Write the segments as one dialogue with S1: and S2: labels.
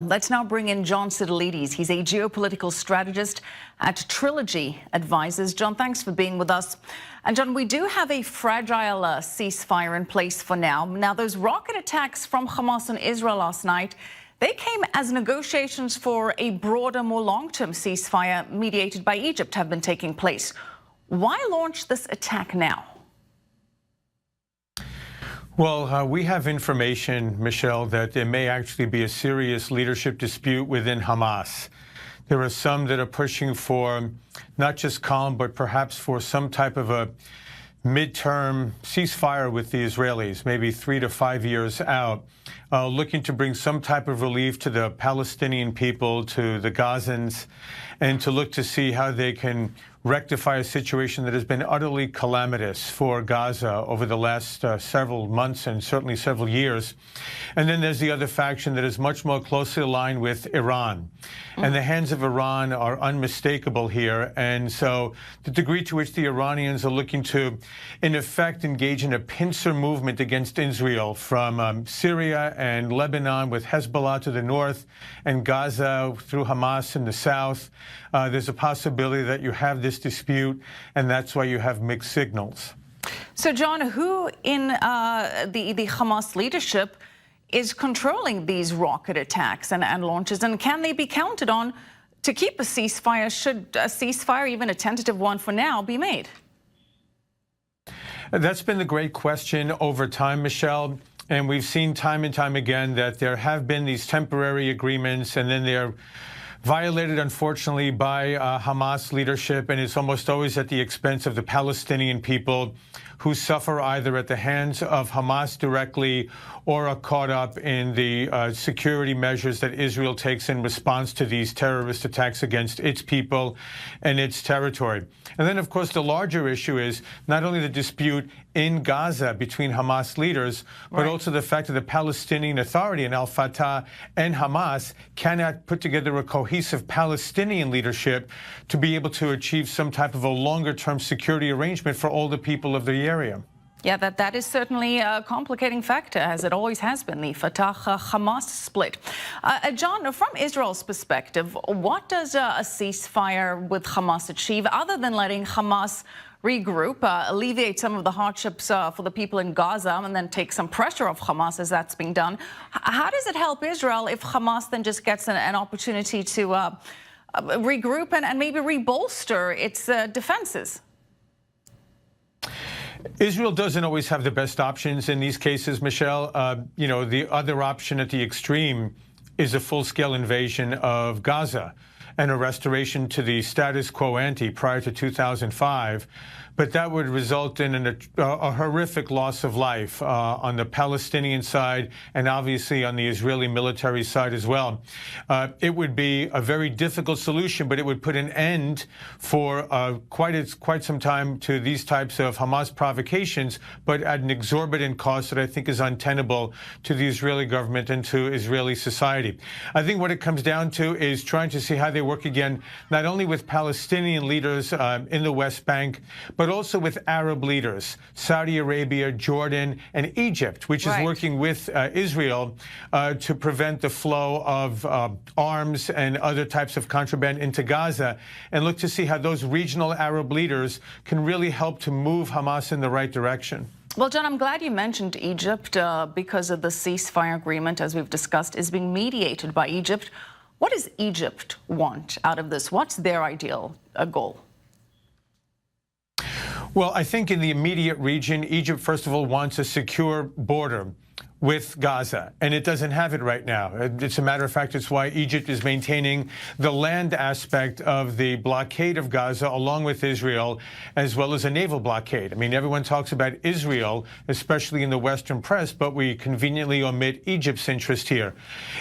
S1: Let's now bring in John Sitilides. He's a geopolitical strategist at Trilogy Advisors. John, thanks for being with us. And John, we do have a fragile ceasefire in place for now. Now, those rocket attacks from Hamas on Israel last night, they came as negotiations for a broader, more long-term ceasefire mediated by Egypt have been taking place. Why launch this attack now?
S2: Well, we have information, Michelle, that there may actually be a serious leadership dispute within Hamas. There are some that are pushing for not just calm, but perhaps for some type of a midterm ceasefire with the Israelis, maybe 3 to 5 years out, looking to bring some type of relief to the Palestinian people, to the Gazans, and to look to see how they can rectify a situation that has been utterly calamitous for Gaza over the last several months and certainly several years. And then there's the other faction that is much more closely aligned with Iran. And the hands of Iran are unmistakable here. And so the degree to which the Iranians are looking to, in effect, engage in a pincer movement against Israel from Syria and Lebanon with Hezbollah to the north and Gaza through Hamas in the south, there's a possibility that you have this dispute, and that's why you have mixed signals.
S1: So, John, who in the Hamas leadership is controlling these rocket attacks and launches, and can they be counted on to keep a ceasefire, should a ceasefire, even a tentative one for now, be made?
S2: That's been the great question over time, Michelle. And we've seen time and time again that there have been these temporary agreements, and then they're violated, unfortunately, by Hamas leadership, and it's almost always at the expense of the Palestinian people, who suffer either at the hands of Hamas directly or are caught up in the security measures that Israel takes in response to these terrorist attacks against its people and its territory. And then, of course, the larger issue is not only the dispute in Gaza between Hamas leaders, but also the fact that the Palestinian Authority and al-Fatah and Hamas cannot put together a cohesive Palestinian leadership to be able to achieve some type of a longer-term security arrangement for all the people of the area.
S1: Yeah, that is certainly a complicating factor, as it always has been, the Fatah-Hamas split. John, from Israel's perspective, what does a ceasefire with Hamas achieve, other than letting Hamas regroup, alleviate some of the hardships for the people in Gaza, and then take some pressure off Hamas as that's being done? How does it help Israel if Hamas then just gets an opportunity to regroup and maybe rebolster its defenses?
S2: Israel doesn't always have the best options in these cases, Michelle. The other option at the extreme is a full-scale invasion of Gaza and a restoration to the status quo ante prior to 2005. But that would result in a horrific loss of life on the Palestinian side and obviously on the Israeli military side as well. It would be a very difficult solution, but it would put an end for quite some time to these types of Hamas provocations, but at an exorbitant cost that I think is untenable to the Israeli government and to Israeli society. I think what it comes down to is trying to see how they work again, not only with Palestinian leaders in the West Bank, but also with Arab leaders, Saudi Arabia, Jordan, and Egypt, which is working with Israel to prevent the flow of arms and other types of contraband into Gaza, and look to see how those regional Arab leaders can really help to move Hamas in the right direction.
S1: Well, John, I'm glad you mentioned Egypt because of the ceasefire agreement, as we've discussed, is being mediated by Egypt. What does Egypt want out of this? What's their ideal goal?
S2: Well, I think in the immediate region, Egypt, first of all, wants a secure border with Gaza, and it doesn't have it right now. It's a matter of fact, it's why Egypt is maintaining the land aspect of the blockade of Gaza along with Israel, as well as a naval blockade. I mean, everyone talks about Israel, especially in the Western press, but we conveniently omit Egypt's interest here.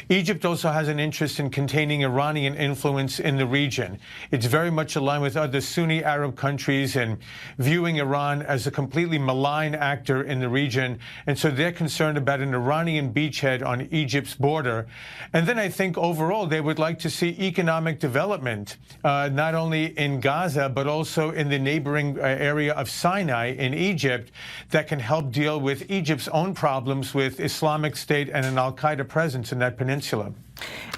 S2: Egypt also has an interest in containing Iranian influence in the region. It's very much aligned with other Sunni Arab countries and viewing Iran as a completely malign actor in the region, and so they're concerned about an Iranian beachhead on Egypt's border. And then I think overall they would like to see economic development, not only in Gaza, but also in the neighboring area of Sinai in Egypt, that can help deal with Egypt's own problems with Islamic State and an al-Qaeda presence in that peninsula.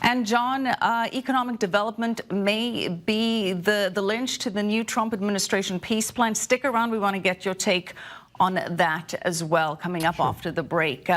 S1: And John, economic development may be the lynch to the new Trump administration peace plan. Stick around. We want to get your take on that as well coming up after the break.